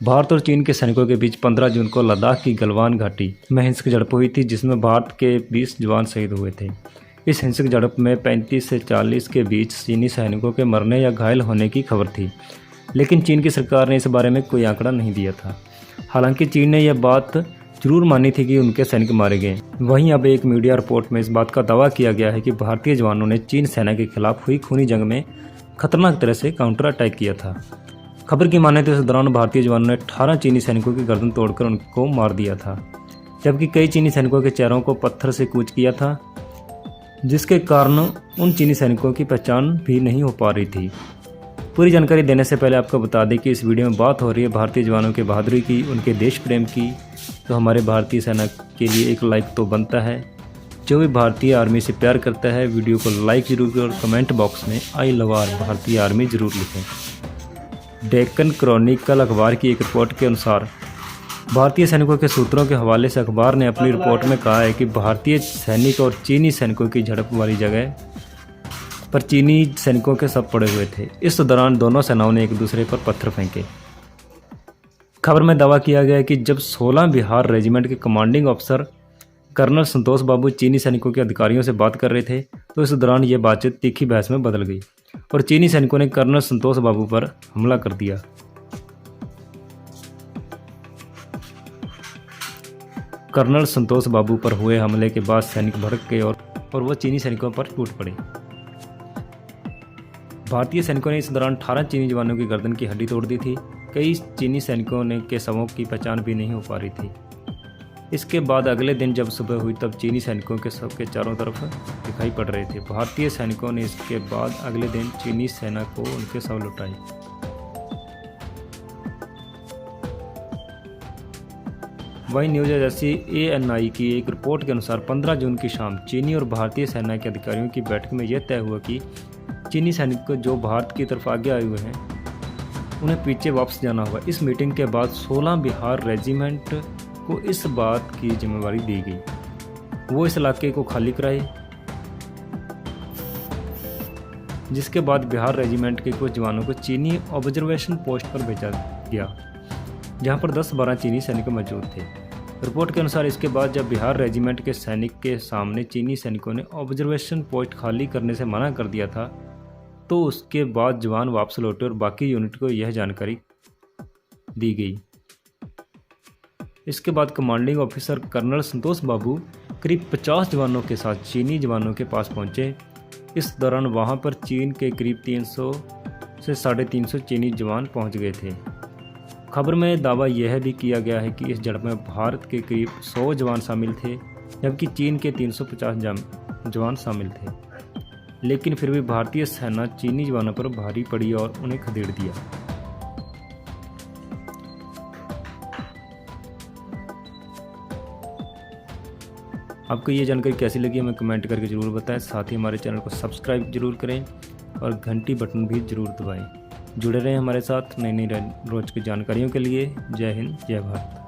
भारत और चीन के सैनिकों के बीच 15 जून को लद्दाख की गलवान घाटी में हिंसक झड़प हुई थी, जिसमें भारत के 20 जवान शहीद हुए थे। इस हिंसक झड़प में 35 से 40 के बीच चीनी सैनिकों के मरने या घायल होने की खबर थी, लेकिन चीन की सरकार ने इस बारे में कोई आंकड़ा नहीं दिया था। हालांकि चीन ने यह बात जरूर मानी थी कि उनके सैनिक मारे गए। वहीं अब एक मीडिया रिपोर्ट में इस बात का दावा किया गया है कि भारतीय जवानों ने चीन सेना के खिलाफ हुई खूनी जंग में खतरनाक तरह से काउंटर अटैक किया था। खबर की माने तो इस दौरान भारतीय जवानों ने 18 चीनी सैनिकों की गर्दन तोड़कर उनको मार दिया था, जबकि कई चीनी सैनिकों के चेहरों को पत्थर से कूच किया था, जिसके कारण उन चीनी सैनिकों की पहचान भी नहीं हो पा रही थी। पूरी जानकारी देने से पहले आपको बता दें कि इस वीडियो में बात हो रही है भारतीय जवानों के बहादुरी की, उनके देश प्रेम की, तो हमारे भारतीय सेना के लिए एक लाइक तो बनता है। जो भी भारतीय आर्मी से प्यार करता है वीडियो को लाइक जरूर करें और कमेंट बॉक्स में आई लव आर भारतीय आर्मी जरूर लिखें। डेक्कन क्रॉनिकल अखबार की एक रिपोर्ट के अनुसार भारतीय सैनिकों के सूत्रों के हवाले से अखबार ने अपनी रिपोर्ट में कहा है कि भारतीय सैनिक और चीनी सैनिकों की झड़प वाली जगह पर चीनी सैनिकों के शव पड़े हुए थे। इस दौरान दोनों सेनाओं ने एक दूसरे पर पत्थर फेंके। खबर में दावा किया गया है कि जब 16 बिहार रेजिमेंट के कमांडिंग अफसर कर्नल संतोष बाबू चीनी सैनिकों के अधिकारियों से बात कर रहे थे, तो इस दौरान ये बातचीत तीखी बहस में बदल गई और चीनी सैनिकों ने कर्नल संतोष बाबू पर हमला कर दिया। कर्नल संतोष बाबू पर हुए हमले के बाद सैनिक भड़क गए और वो चीनी सैनिकों पर टूट पड़े। भारतीय सैनिकों ने इस दौरान 18 चीनी जवानों की गर्दन की हड्डी तोड़ दी थी। कई चीनी सैनिकों ने के शवों की पहचान भी नहीं हो पा रही थी। इसके बाद अगले दिन जब सुबह हुई तब चीनी सैनिकों के शव के चारों तरफ दिखाई पड़ रहे थे। भारतीय सैनिकों ने इसके बाद अगले दिन चीनी सेना को उनके शव लौटाए। वहीं न्यूज एजेंसी ANI की एक रिपोर्ट के अनुसार 15 जून की शाम चीनी और भारतीय सेना के अधिकारियों की बैठक में यह तय हुआ कि चीनी सैनिक जो भारत की तरफ आगे आए हुए हैं उन्हें पीछे वापस जाना होगा। इस मीटिंग के बाद 16 बिहार रेजिमेंट को इस बात की जिम्मेवारी दी गई, वो इस इलाके को खाली कराए, जिसके बाद बिहार रेजिमेंट के कुछ जवानों को चीनी ऑब्जर्वेशन पोस्ट पर भेजा गया, जहां पर 10-12 चीनी सैनिक मौजूद थे। रिपोर्ट के अनुसार इसके बाद जब बिहार रेजिमेंट के सैनिक के सामने चीनी सैनिकों ने ऑब्जर्वेशन पोस्ट खाली करने से मना कर दिया था, तो उसके बाद जवान वापस लौटे और बाकी यूनिट को यह जानकारी दी गई। इसके बाद कमांडिंग ऑफिसर कर्नल संतोष बाबू करीब 50 जवानों के साथ चीनी जवानों के पास पहुंचे। इस दौरान वहां पर चीन के करीब 300 से 350 चीनी जवान पहुंच गए थे। खबर में दावा यह भी किया गया है कि इस झड़प में भारत के करीब 100 जवान शामिल थे, जबकि चीन के 350 जवान शामिल थे। लेकिन फिर भी भारतीय सेना चीनी जवानों पर भारी पड़ी और उन्हें खदेड़ दिया। आपको ये जानकारी कैसी लगी हमें कमेंट करके ज़रूर बताएं। साथ ही हमारे चैनल को सब्सक्राइब जरूर करें और घंटी बटन भी जरूर दबाएं। जुड़े रहें हमारे साथ नई नई रोज की जानकारियों के लिए। जय हिंद, जय भारत।